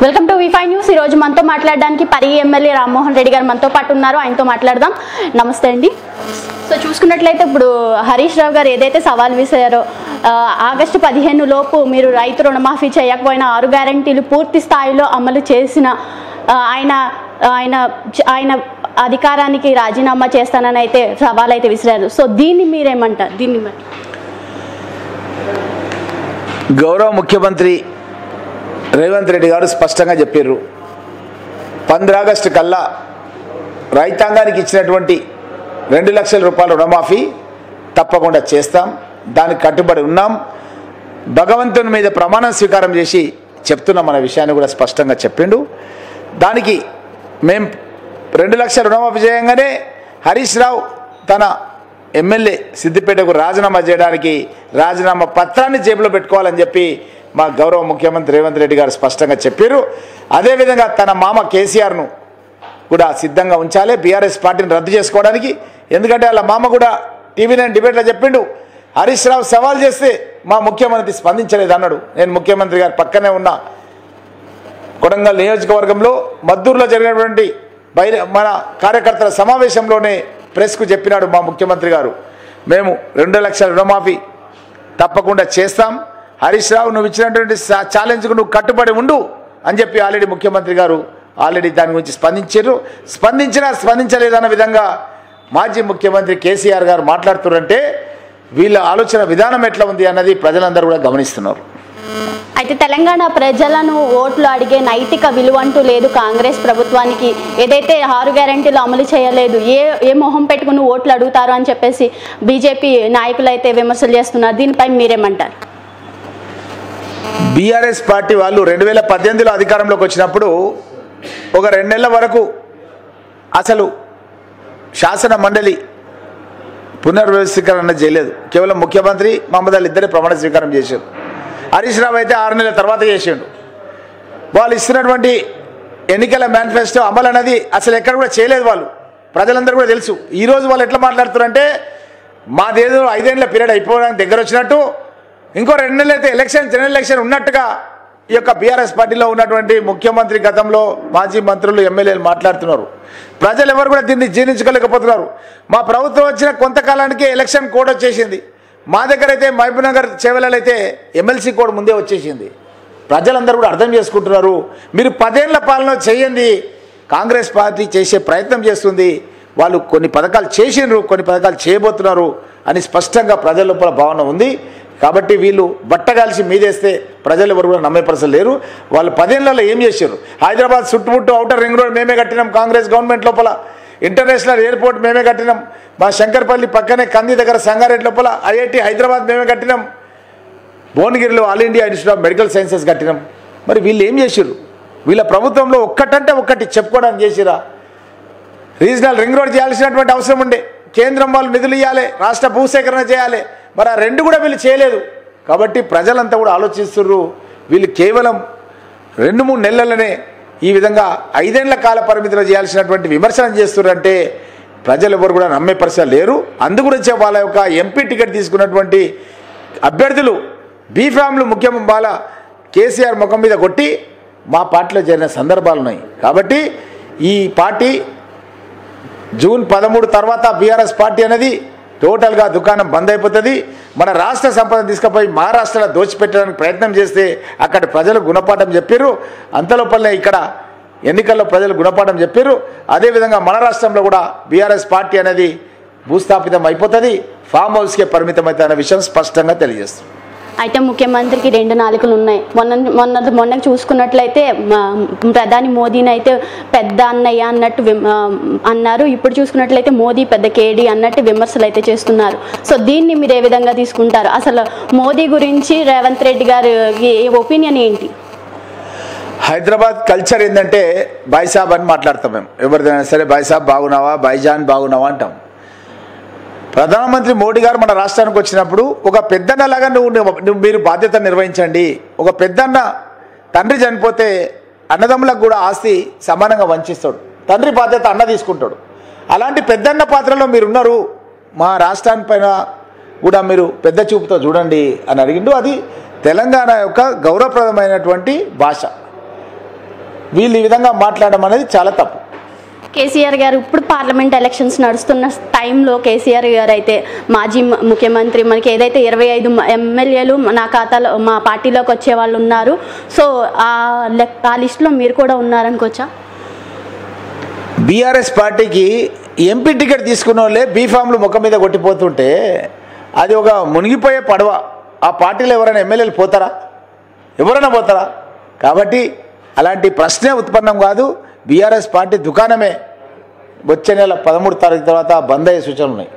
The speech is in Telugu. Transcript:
Welcome to వి5 news. ఈ రోజు మనతో మాట్లాడడానికి పరిగి ఎమ్మెల్యే రామ్మోహన్ రెడ్డి గారు మనతో పాటు ఉన్నారు. ఆయనతో మాట్లాడదాం. నమస్తే అండి. సో చూసుకున్నట్లయితే ఇప్పుడు హరీష్ రావు గారు ఏదైతే సవాల్ విసిరారో, ఆగస్టు 15 లోపు మీరు రైతు రుణమాఫీ చేయకపోయినా 6 గ్యారెంటీలు పూర్తి స్థాయిలో అమలు చేసిన ఆయన అధికారానికి రాజీనామా చేస్తానని అయితే సవాల్ అయితే విసిరారు. సో దీన్ని మీరేమంటారు? దీన్ని గౌరవ ముఖ్యమంత్రి రేవంత్ రెడ్డి గారు స్పష్టంగా చెప్పారు, 15 ఆగస్టు కల్లా రైతాంగానికి ఇచ్చినటువంటి 2 లక్షల రూపాయల రుణమాఫీ తప్పకుండా చేస్తాం, దానికి కట్టుబడి ఉన్నాం, భగవంతుని మీద ప్రమాణ స్వీకారం చేసి చెప్తున్నాం అనే విషయాన్ని కూడా స్పష్టంగా చెప్పిండు. దానికి మేము 2 లక్షల రుణమాఫీ చేయగానే హరీష్ రావు తన ఎమ్మెల్యే సిద్దిపేటకు రాజీనామా చేయడానికి రాజీనామా పత్రాన్ని జేబులో పెట్టుకోవాలని చెప్పి మా గౌరవ ముఖ్యమంత్రి రేవంత్ రెడ్డి గారు స్పష్టంగా చెప్పారు. అదేవిధంగా తన మామ కేసీఆర్ను కూడా సిద్ధంగా ఉంచాలి బీఆర్ఎస్ పార్టీని రద్దు చేసుకోవడానికి. ఎందుకంటే వాళ్ళ మామ కూడా టీవీ9 డిబేట్లో చెప్పిండు, హరీష్ రావు సవాల్ చేస్తే మా ముఖ్యమంత్రి స్పందించలేదు అన్నాడు. నేను ముఖ్యమంత్రి గారు పక్కనే ఉన్నా, కొడంగల్ నియోజకవర్గంలో మద్దూరులో జరిగినటువంటి మన కార్యకర్తల సమావేశంలోనే ప్రెస్కు చెప్పినాడు మా ముఖ్యమంత్రి గారు, మేము 2 లక్షల రుణమాఫీ తప్పకుండా చేస్తాం, హరీష్ రావు నువ్వు ఇచ్చినటువంటి ఛాలెంజ్కు నువ్వు కట్టుబడి ఉండు అని చెప్పి ఆల్రెడీ ముఖ్యమంత్రి గారు దాని గురించి స్పందించలేదన్న విధంగా మాజీ ముఖ్యమంత్రి కేసీఆర్ గారు మాట్లాడుతున్నారంటే వీళ్ళ ఆలోచన విధానం ఎట్లా ఉంది అన్నది ప్రజలందరూ కూడా గమనిస్తున్నారు. అయితే తెలంగాణ ప్రజలను ఓట్లు అడిగే నైతిక విలువ అంటూ లేదు కాంగ్రెస్ ప్రభుత్వానికి. ఏదైతే 6 గ్యారెంటీలు అమలు చేయలేదు, ఏ మొహం పెట్టుకుని ఓట్లు అడుగుతారు అని చెప్పేసి బీజేపీ నాయకులు అయితే విమర్శలు చేస్తున్నారు. దీనిపై మీరేమంటారు? బీఆర్ఎస్ పార్టీ వాళ్ళు 2018లో అధికారంలోకి వచ్చినప్పుడు ఒక 2 నెలల వరకు అసలు శాసన మండలి పునర్వ్యవస్థీకరణ చేయలేదు. కేవలం ముఖ్యమంత్రి మహమూద్ అలీ ఇద్దరే ప్రమాణ స్వీకారం చేశారు. హరీష్ రావు అయితే 6 నెలల తర్వాత చేసిండు. వాళ్ళు ఇస్తున్నటువంటి ఎన్నికల మేనిఫెస్టో అమలు అనేది అసలు ఎక్కడ కూడా చేయలేదు. వాళ్ళు ప్రజలందరూ కూడా తెలుసు. ఈరోజు వాళ్ళు ఎట్లా మాట్లాడుతున్నారంటే మాదేదో 5 ఏళ్ల పీరియడ్ అయిపోవడానికి దగ్గర వచ్చినట్టు, ఇంకో 2 నెలలు అయితే జనరల్ ఎలక్షన్ ఉన్నట్టుగా ఈ యొక్క బీఆర్ఎస్ పార్టీలో ఉన్నటువంటి ముఖ్యమంత్రి, గతంలో మాజీ మంత్రులు, ఎమ్మెల్యేలు మాట్లాడుతున్నారు. ప్రజలు ఎవరు కూడా దీన్ని జీర్ణించుకోలేకపోతున్నారు. మా ప్రభుత్వం వచ్చిన కొంతకాలానికి ఎలక్షన్ కోడ్ వచ్చేసింది. మా దగ్గర అయితే మహబూబ్ నగర్ చేవెళ్ళలో అయితే ఎమ్మెల్సీ కోడ్ ముందే వచ్చేసింది. ప్రజలందరూ కూడా అర్థం చేసుకుంటున్నారు. మీరు 10 ఏళ్ల పాలన చేయండి, కాంగ్రెస్ పార్టీ చేసే ప్రయత్నం చేస్తుంది, వాళ్ళు కొన్ని పథకాలు చేసిండ్రు, కొన్ని పథకాలు చేయబోతున్నారు అని స్పష్టంగా ప్రజల లోపల భావన ఉంది. కాబట్టి వీళ్ళు బట్టగాల్సి మీదేస్తే ప్రజలు ఎవరు కూడా నమ్మే పరిస్థితి లేరు. వాళ్ళు 10 ఏళ్లలో ఏం చేశారు? హైదరాబాద్ చుట్టుముట్టు ఔటర్ రింగ్ రోడ్ మేమే కట్టినాం, కాంగ్రెస్ గవర్నమెంట్ లోపల ఇంటర్నేషనల్ ఎయిర్పోర్ట్ మేమే కట్టినాం, మా శంకర్పల్లి పక్కనే కంది దగ్గర సంగారెడ్డి లోపల ఐఐటి హైదరాబాద్ మేమే కట్టినాం, భువనగిరిలో all India institute of medical sciences కట్టినాం. మరి వీళ్ళు ఏం చేశారు? వీళ్ళ ప్రభుత్వంలో ఒక్కటంటే ఒక్కటి చెప్పుకోవడానికి చేసిరా? రీజనల్ రింగ్ రోడ్ చేయాల్సినటువంటి అవసరం ఉండే, కేంద్రం వాళ్ళు నిధులు ఇవ్వాలి, రాష్ట్ర భూసేకరణ చేయాలి, మరి ఆ 2 కూడా వీళ్ళు చేయలేదు. కాబట్టి ప్రజలంతా కూడా ఆలోచిస్తున్నారు, వీళ్ళు కేవలం 2-3 నెలలనే ఈ విధంగా 5 ఏళ్ల కాల పరిమితిలో చేయాల్సినటువంటి విమర్శనం చేస్తున్నారంటే ప్రజలు ఎవరు కూడా నమ్మే పరిస్థితి లేరు. అందుగురించే వాళ్ళ యొక్క ఎంపీ టికెట్ తీసుకున్నటువంటి అభ్యర్థులు బీఫామ్లు ముఖ్యం వాళ్ళ కేసీఆర్ ముఖం మీద కొట్టి మా పార్టీలో చేరిన సందర్భాలు ఉన్నాయి. కాబట్టి ఈ పార్టీ జూన్ 13 తర్వాత బీఆర్ఎస్ పార్టీ అనేది టోటల్గా దుకాణం బంద్ అయిపోతుంది. మన రాష్ట్ర సంపద తీసుకుపోయి మహారాష్ట్రలో దోచిపెట్టడానికి ప్రయత్నం చేస్తే అక్కడ ప్రజలు గుణపాఠం చెప్పారు. అంతలోపలనే ఇక్కడ ఎన్నికల్లో ప్రజలు గుణపాఠం చెప్పారు. అదేవిధంగా మన రాష్ట్రంలో కూడా బీఆర్ఎస్ పార్టీ అనేది భూస్థాపితం అయిపోతుంది, ఫామ్ హౌస్కే పరిమితం అవుతుంది అనే విషయం స్పష్టంగా తెలియజేస్తుంది. అయితే ముఖ్యమంత్రికి 2 నాలుకలు ఉన్నాయి. మొన్న చూసుకున్నట్లయితే ప్రధాని మోదీని అయితే పెద్ద అన్నయ్య అన్నట్టు అన్నారు. ఇప్పుడు చూసుకున్నట్లయితే మోదీ పెద్ద కేడీ అన్నట్టు విమర్శలు అయితే చేస్తున్నారు. సో దీన్ని మీరు ఏ విధంగా తీసుకుంటారు? అసలు మోదీ గురించి రేవంత్ రెడ్డి గారి ఒపీనియన్ ఏంటి? హైదరాబాద్ కల్చర్ ఏంటంటే బాయ్సాబ్ అని మాట్లాడతాం. మేము ఎవరిదైనా సరే బాయ్సాబ్ బాగున్నావా, బాయ్జాన్ బాగున్నావా అంటాం. ప్రధానమంత్రి మోడీ గారు మన రాష్ట్రానికి వచ్చినప్పుడు ఒక పెద్దన్నలాగా మీరు బాధ్యత నిర్వహించండి. ఒక పెద్దన్న తండ్రి చనిపోతే అన్నదమ్ములకు కూడా ఆస్తి సమానంగా వంచిస్తాడు, తండ్రి బాధ్యత అన్న తీసుకుంటాడు. అలాంటి పెద్దన్న పాత్రలో మీరున్నారు, మా రాష్ట్రాన్ని పైన కూడా మీరు పెద్ద చూపుతో చూడండి అని అడిగిండు. అది తెలంగాణ యొక్క గౌరవప్రదమైనటువంటి భాష. వీళ్ళు ఈ విధంగా మాట్లాడడం అనేది చాలా తప్పు. కేసీఆర్ గారు ఇప్పుడు పార్లమెంట్ ఎలక్షన్స్ నడుస్తున్న టైంలో కేసీఆర్ గారు అయితే మాజీ ముఖ్యమంత్రి మనకి ఏదైతే 25 ఎమ్మెల్యేలు నా ఖాతాలో మా పార్టీలోకి వచ్చే వాళ్ళు ఉన్నారు, సో ఆ లిస్టులో మీరు కూడా ఉన్నారనుకోవచ్చా? బీఆర్ఎస్ పార్టీకి ఎంపీ టికెట్ తీసుకున్న వాళ్ళే బీఫామ్లు ముఖం మీద కొట్టిపోతుంటే అది ఒక మునిగిపోయే పడవ. ఆ పార్టీలో ఎవరైనా ఎమ్మెల్యేలు పోతారా? ఎవరైనా పోతారా? కాబట్టి అలాంటి ప్రశ్నే ఉత్పన్నం కాదు. బీఆర్ఎస్ పార్టీ దుకాణమే వచ్చే నెల 13 తారీఖు తర్వాత బంద్ అయ్యే సూచనలు ఉన్నాయి.